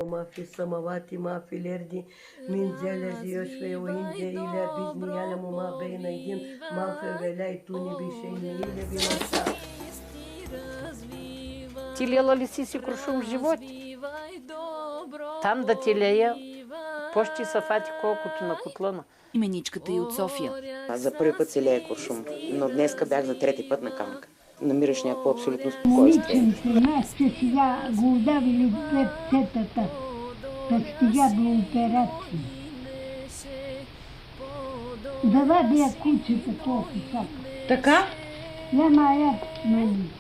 في السماوات ما في الأرض من ذا الذي يشفع عنده إلا بإذنه يعلم ما بين أيديهم ما في ولا يأتون بشيء إلا بما شاء. Тілела лисиси крушум живот. Там да телея, почти са фати колкото на котлана. Именичката и от София. Аз за първи път се лея куршум, но днеска бях за трети път на камък. Намираш някакво абсолютно спокойствие. Моличам се, аз че сега го удавили пред тетата, да стига до операция. Да вадя кучета колко чака. Така? Няма я, нали.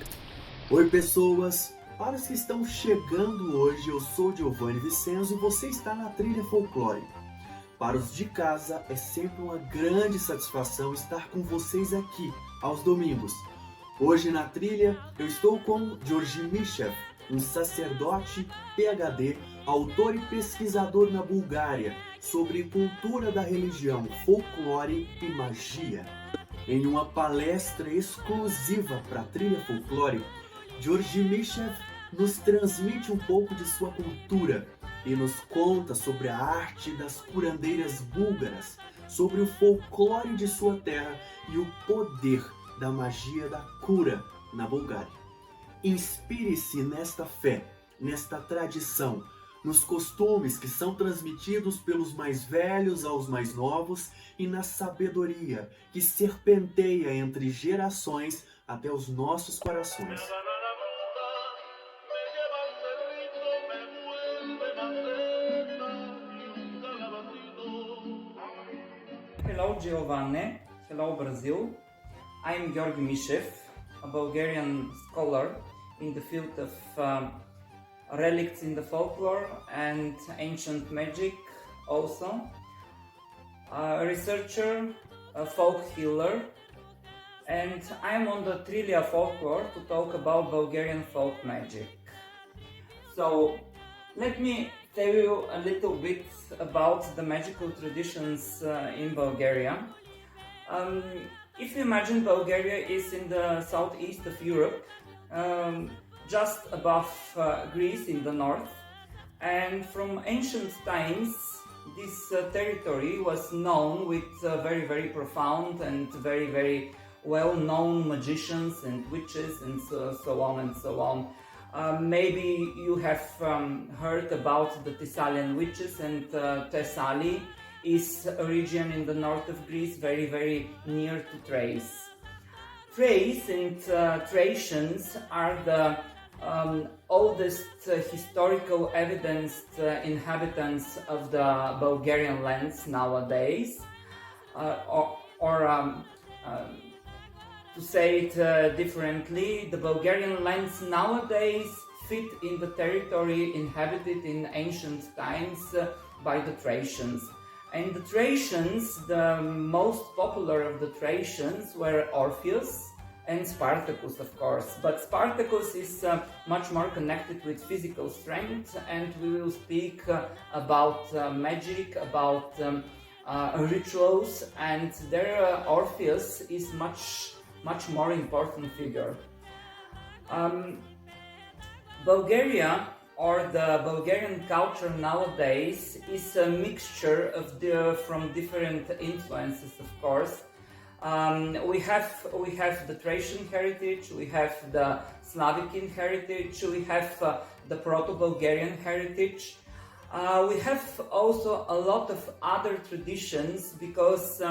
Oi pessoas, para os que estão chegando hoje, eu sou Giovanni Vicenzo e você está na Trilha Folklore. Para os de casa, é sempre uma grande satisfação estar com vocês aqui, aos domingos. Hoje na trilha, eu estou com Georgi Mishev, um sacerdote, PhD, autor e pesquisador na Bulgária, sobre cultura da religião, folclore e magia. Em uma palestra exclusiva para a Trilha Folklore, Georgi Mishev nos transmite um pouco de sua cultura e nos conta sobre a arte das curandeiras búlgaras, sobre o folclore de sua terra e o poder da magia da cura na Bulgária. Inspire-se nesta fé, nesta tradição, nos costumes que são transmitidos pelos mais velhos aos mais novos e na sabedoria que serpenteia entre gerações até os nossos corações. Hello Giovanni, hello Brazil. I'm Georgi Mishev, a Bulgarian scholar in the field of relics in the folklore and ancient magic also. A researcher, a folk healer, and I'm on the Trilha Folklore to talk about Bulgarian folk magic. So let me tell you a little bit about the magical traditions in Bulgaria. If you imagine Bulgaria is in the southeast of Europe, just above Greece in the north, and from ancient times this territory was known with very profound and very well-known magicians and witches and so on and so on. Maybe you have heard about the Thessalian witches, and Thessaly is a region in the north of Greece very near to Thrace. Thrace and Thracians are the oldest historical evidenced inhabitants of the Bulgarian lands nowadays, to say it differently, the Bulgarian lands nowadays fit in the territory inhabited in ancient times by the Thracians. And the Thracians, the most popular of the Thracians were Orpheus and Spartacus, of course. But Spartacus is much more connected with physical strength, and we will speak about magic, about rituals, and their Orpheus is much more important figure. Bulgaria, or the Bulgarian culture nowadays, is a mixture of from different influences, of course. We have the Thracian heritage, we have the Slavic heritage, we have the Proto-Bulgarian heritage. We have also a lot of other traditions because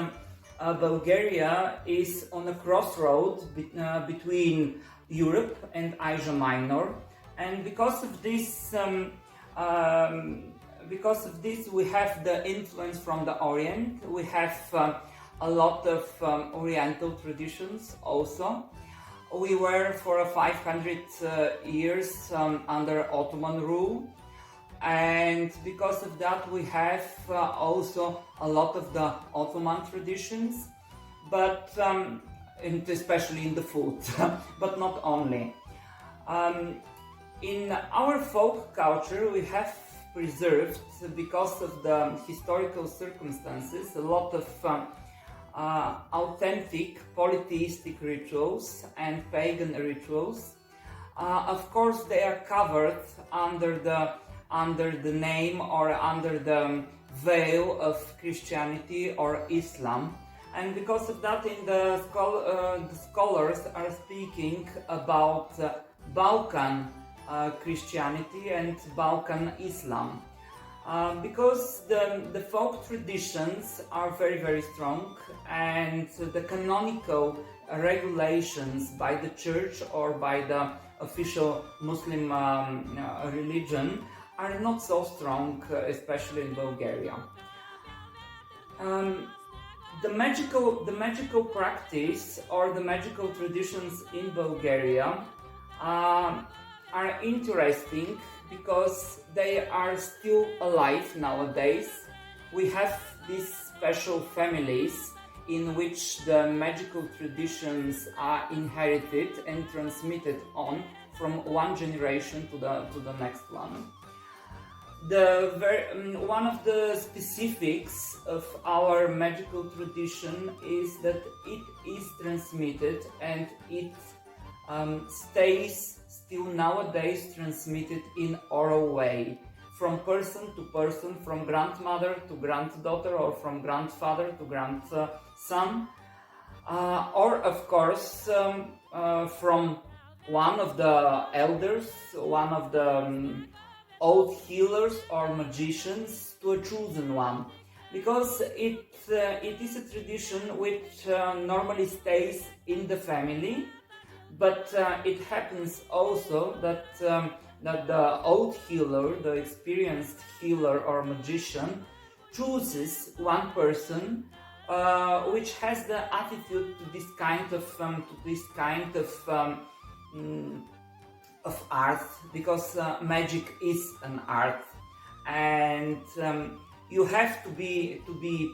Bulgaria is on a crossroad between Europe and Asia Minor, and because of this we have the influence from the Orient. We have a lot of Oriental traditions also. We were for 500 years under Ottoman rule, and because of that we have also a lot of the Ottoman traditions, but and especially in the food, but not only. In our folk culture we have preserved, because of the historical circumstances, a lot of authentic polytheistic rituals and pagan rituals. Of course they are covered under the under the name or under the veil of Christianity or Islam. And because of that, in the scholars are speaking about Balkan Christianity and Balkan Islam. Because the folk traditions are very, very strong, and the canonical regulations by the church or by the official Muslim religion are not so strong, especially in Bulgaria. The magical practice or the magical traditions in Bulgaria are interesting because they are still alive nowadays. We have these special families in which the magical traditions are inherited and transmitted on from one generation to the next one. One of the specifics of our magical tradition is that it is transmitted and it stays still nowadays transmitted in oral way, from person to person, from grandmother to granddaughter, or from grandfather to grandson, or of course from one of the elders, one of the old healers or magicians to a chosen one, because it is a tradition which normally stays in the family, but it happens also that the old healer, the experienced healer or magician, chooses one person which has the attitude to this kind of art, because magic is an art, and you have to be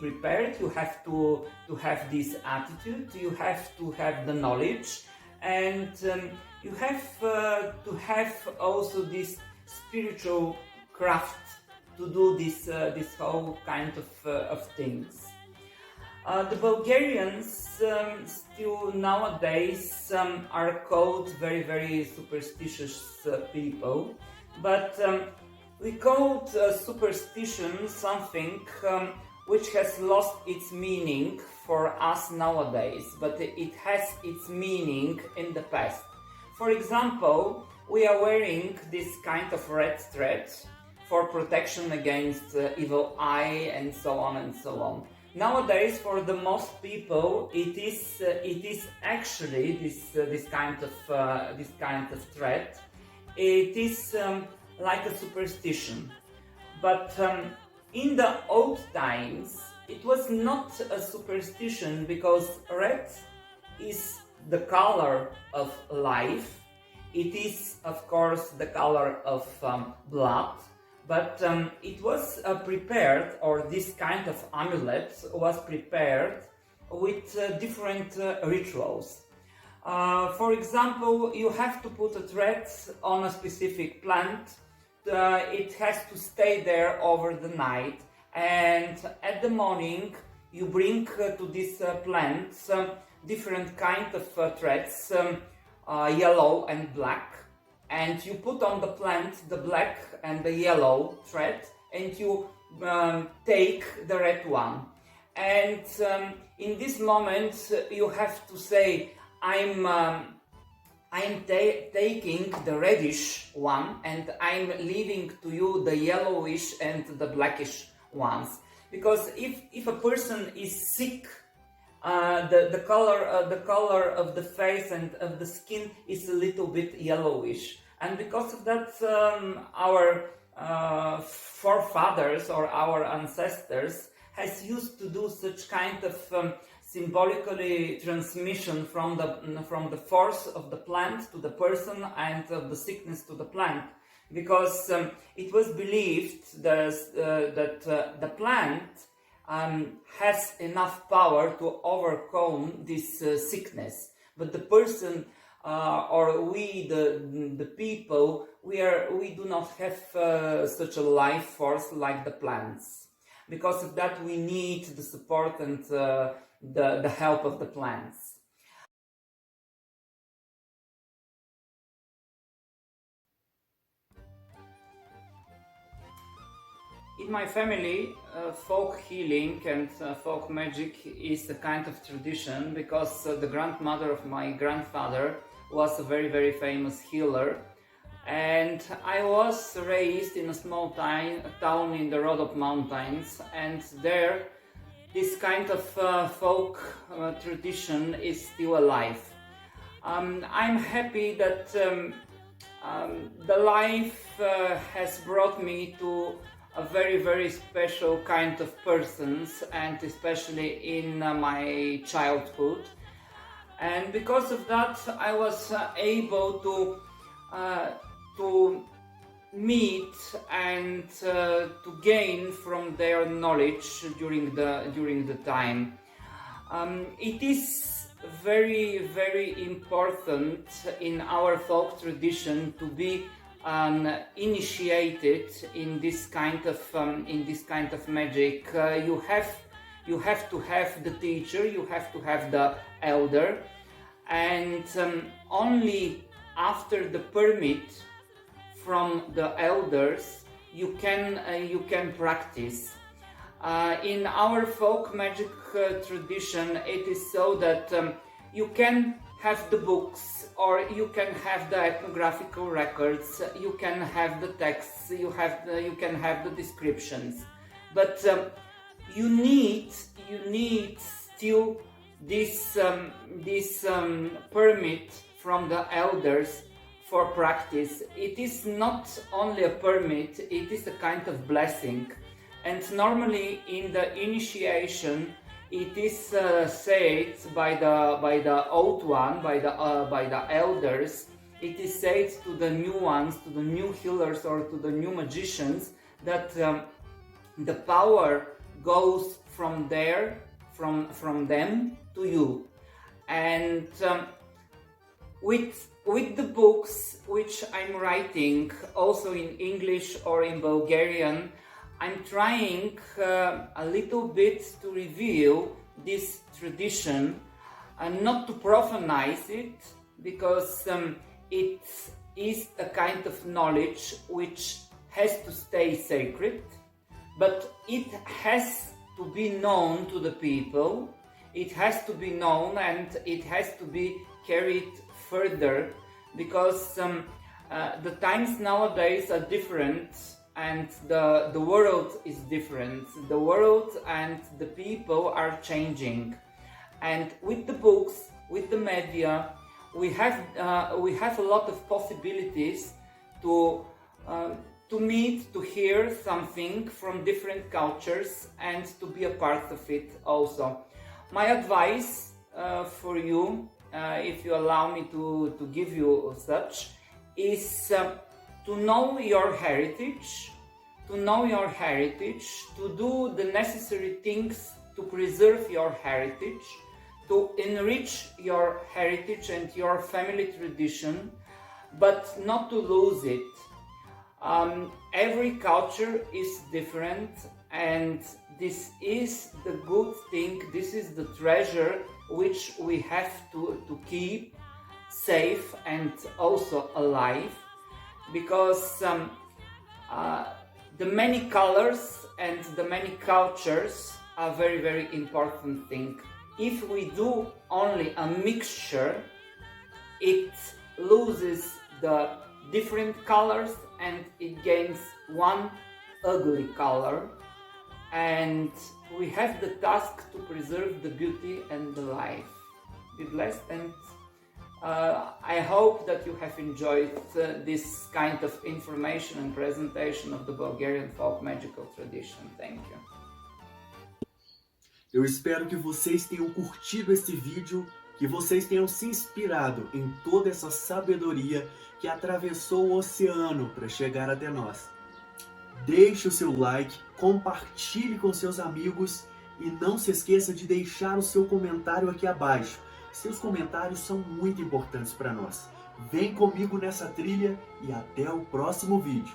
prepared. You have to have this attitude. You have to have the knowledge, and you have to have also this spiritual craft to do this whole kind of things. The Bulgarians still nowadays are called very, very superstitious people, but we called superstition something which has lost its meaning for us nowadays, but it has its meaning in the past. For example, we are wearing this kind of red thread for protection against evil eye and so on and so on. Nowadays, for the most people, it is actually this kind of thread. It is like a superstition, but in the old times, it was not a superstition, because red is the color of life. It is, of course, the color of blood. But it was prepared, or this kind of amulet was prepared with different rituals. For example, you have to put a thread on a specific plant. It has to stay there over the night, and at the morning you bring to this plant different kind of threads, yellow and black. And you put on the plant the black and the yellow thread, and you take the red one. And in this moment, you have to say, I'm taking the reddish one, and I'm leaving to you the yellowish and the blackish ones. Because if a person is sick, the color of the face and of the skin is a little bit yellowish, and because of that, our forefathers or our ancestors has used to do such kind of symbolically transmission from the force of the plant to the person and of the sickness to the plant, because it was believed that the plant has enough power to overcome this sickness, but the person or we, the people, we do not have such a life force like the plants. Because of that, we need the support and the help of the plants. In my family, folk healing and folk magic is a kind of tradition because the grandmother of my grandfather was a very, very famous healer. And I was raised in a small town in the Rhodope Mountains, and there this kind of folk tradition is still alive. I'm happy that the life has brought me to a very, very special kind of persons, and especially in my childhood. And because of that, I was able to meet and to gain from their knowledge during the time. It is very, very important in our folk tradition to be initiated in this kind of magic. You have to have the teacher, you have to have the elder, and only after the permit from the elders you can practice. In our folk magic tradition, it is so that you can have the books, or you can have the ethnographical records, you can have the texts, you can have the descriptions, but you need still this permit from the elders for practice. It is not only a permit, it is a kind of blessing. And normally in the initiation, it is said by the old one, by the elders. It is said to the new ones, to the new healers or to the new magicians, that the power goes from them to you. And with the books which I'm writing, also in English or in Bulgarian, I'm trying a little bit to reveal this tradition and not to profanize it, because it is a kind of knowledge which has to stay sacred, but it has to be known to the people, it has to be known, and it has to be carried further, because the times nowadays are different, and the world is different. The world and the people are changing, and with the books, with the media, we have a lot of possibilities to meet, to hear something from different cultures, and to be a part of it also. My advice for you, if you allow me to give you such, is to know your heritage, to do the necessary things to preserve your heritage, to enrich your heritage and your family tradition, but not to lose it. Every culture is different, and this is the good thing, this is the treasure which we have to keep safe and also alive, because the many colors and the many cultures are very, very important thing. If we do only a mixture, it loses the different colors and it gains one ugly color, and we have the task to preserve the beauty and the life. Be blessed, and I hope that you have enjoyed this kind of information and presentation of the Bulgarian folk magical tradition. Thank you. Eu espero que vocês tenham curtido esse vídeo, que vocês tenham se inspirado em toda essa sabedoria que atravessou o oceano para chegar até nós. Deixe o seu like, compartilhe com seus amigos e não se esqueça de deixar o seu comentário aqui abaixo. Seus comentários são muito importantes para nós. Vem comigo nessa trilha e até o próximo vídeo.